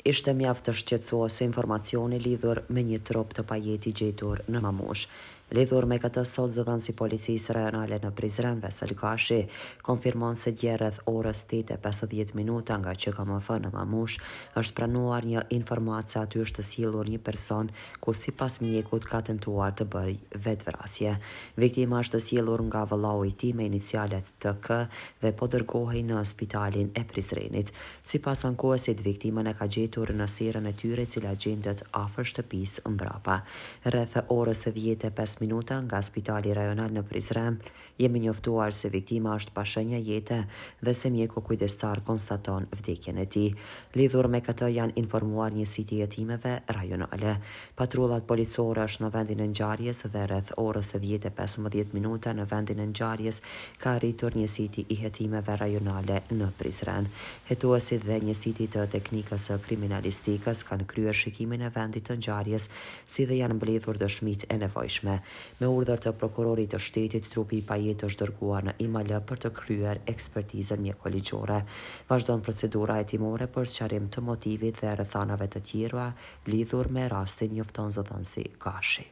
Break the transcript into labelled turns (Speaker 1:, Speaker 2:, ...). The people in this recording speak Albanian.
Speaker 1: Ishte mjaft të shqetësuese informacioni lidhur me një trup të pajeti gjetur në Mamush. Lidhur me këtë sot zëdhënësi policisë rajonale në Prizren, Vesel Gashi, konfirmon se dje rreth orës 8:50 nga QKMF në Mamush është pranuar një informatë se aty është sjellur një person ku sipas mjekut ka tentuar të bëjë vetvrasje. Viktima është sjellur nga vëllau i tij me inicialet TK dhe po dërgohej në spitalin e Prizrenit. Sipas ankuesit, viktimën e ka gjetur në serën e tyre, cila gjendet afër shtëpisë mbrapa. Rreth orës 10:05 nga spitali rajonal në Prizren, jemi njoftuar se viktima është pa shenja jete dhe se mjeku kujdestar konstaton vdekjen e tij. Lidhur me këtë janë informuar njësitë e jetimeve rajonale. Patrullat policore është në vendin e ngjarjes dhe rreth orës 10:15 në vendin e ngjarjes ka arritur njësiti i hetimeve rajonale në Prizren. Hetuesit dhe njësitit të teknikës së kriminalistikës kanë kryer shikimin e vendit të ngjarjes, si dhe janë mbledhur dëshmitë e nevojshme. Me urdhër të prokurorit të shtetit, trupi i pajetë është dërguar në IML për të kryer ekspertizën mjekoligjore. Vazhdon procedura hetimore për sqarim të motivit dhe rrethanave të tjera lidhur me rastin, njofton zëdhënësi Gashi.